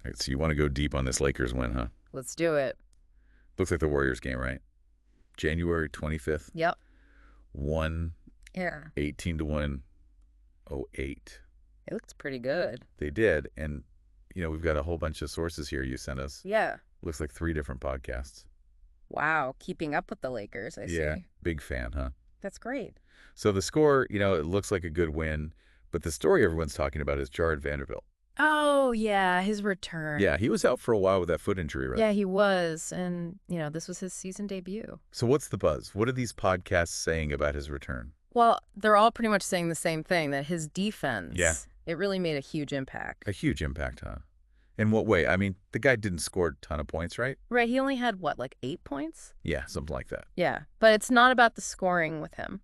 All right, so you want to go deep on this Lakers win, huh? Let's do it. Looks like the Warriors game, right? January 25th. Yep. Won Yeah. 18 to 108. It looks pretty good. They did. And, we've got a whole bunch of sources here you sent us. Yeah. Looks like 3 different podcasts. Wow. Keeping up with the Lakers, I see. Yeah. Big fan, huh? That's great. So the score, it looks like a good win. But the story everyone's talking about is Jarred Vanderbilt. Oh, yeah. His return. Yeah, he was out for a while with that foot injury, right? Yeah, he was. And, this was his season debut. So what's the buzz? What are these podcasts saying about his return? Well, they're all pretty much saying the same thing, that his defense, Yeah. It really made a huge impact. A huge impact, huh? In what way? I mean, the guy didn't score a ton of points, right? Right. He only had, 8 points? Yeah, something like that. Yeah. But it's not about the scoring with him.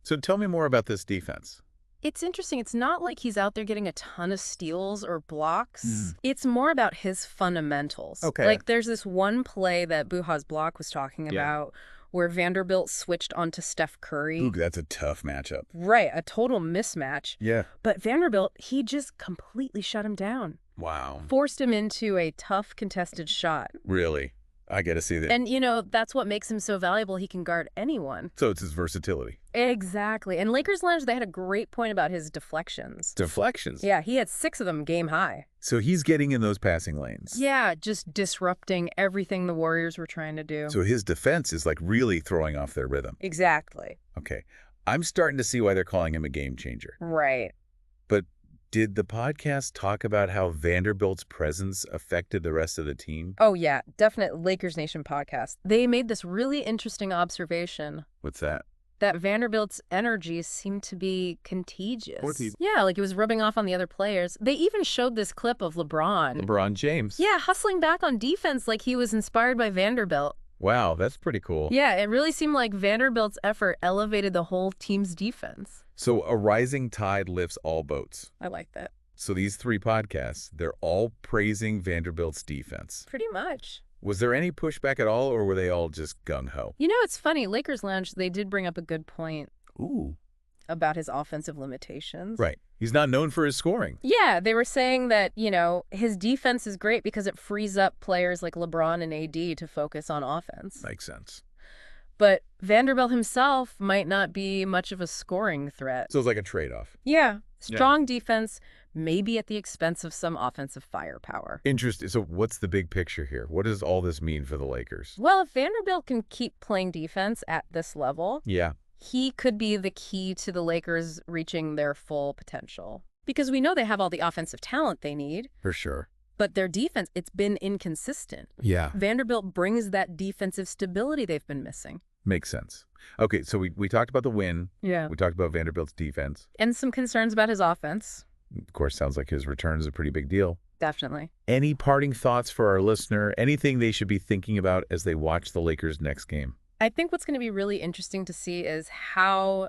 So tell me more about this defense. It's interesting. It's not like he's out there getting a ton of steals or blocks. It's more about his fundamentals. Okay. Like there's this one play that Buha's block was talking about where Vanderbilt switched onto Steph Curry. Ooh, that's a tough matchup. Right. A total mismatch. Yeah. But Vanderbilt, he just completely shut him down. Wow. Forced him into a tough contested shot. Really? I got to see that. And, that's what makes him so valuable. He can guard anyone. So it's his versatility. Exactly. And Lakers Lounge, they had a great point about his deflections. Deflections? Yeah, he had 6 of them game high. So he's getting in those passing lanes. Yeah, just disrupting everything the Warriors were trying to do. So his defense is really throwing off their rhythm. Exactly. Okay. I'm starting to see why they're calling him a game changer. Right. But did the podcast talk about how Vanderbilt's presence affected the rest of the team? Oh, yeah, definite Lakers Nation podcast. They made this really interesting observation. What's that? That Vanderbilt's energy seemed to be contagious. What? Yeah, like it was rubbing off on the other players. They even showed this clip of LeBron James. Yeah, hustling back on defense like he was inspired by Vanderbilt. Wow, that's pretty cool. Yeah, it really seemed like Vanderbilt's effort elevated the whole team's defense. So a rising tide lifts all boats. I like that. So these 3 podcasts, they're all praising Vanderbilt's defense. Pretty much. Was there any pushback at all, or were they all just gung-ho? It's funny. Lakers Lounge, they did bring up a good point Ooh. about his offensive limitations. Right. He's not known for his scoring. Yeah, they were saying that, his defense is great because it frees up players like LeBron and AD to focus on offense. Makes sense. But Vanderbilt himself might not be much of a scoring threat. So it's like a trade-off. Yeah. Strong defense, maybe at the expense of some offensive firepower. Interesting. So what's the big picture here? What does all this mean for the Lakers? Well, if Vanderbilt can keep playing defense at this level, Yeah. he could be the key to the Lakers reaching their full potential. Because we know they have all the offensive talent they need. For sure. But their defense, it's been inconsistent. Yeah. Vanderbilt brings that defensive stability they've been missing. Makes sense. Okay, so we talked about the win. Yeah. We talked about Vanderbilt's defense. And some concerns about his offense. Of course, sounds like his return is a pretty big deal. Definitely. Any parting thoughts for our listener? Anything they should be thinking about as they watch the Lakers' next game? I think what's going to be really interesting to see is how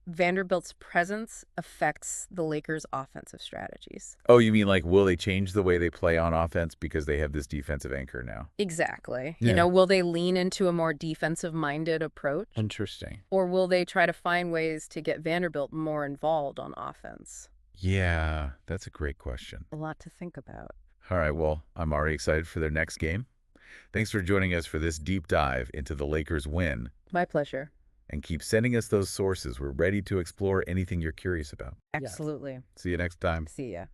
Vanderbilt's presence affects the Lakers' offensive strategies. Oh, you mean will they change the way they play on offense because they have this defensive anchor now? Exactly. Yeah. Will they lean into a more defensive-minded approach? Interesting. Or will they try to find ways to get Vanderbilt more involved on offense? Yeah, that's a great question. A lot to think about. All right, well, I'm already excited for their next game. Thanks for joining us for this deep dive into the Lakers' win. My pleasure. And keep sending us those sources. We're ready to explore anything you're curious about. Absolutely. See you next time. See ya.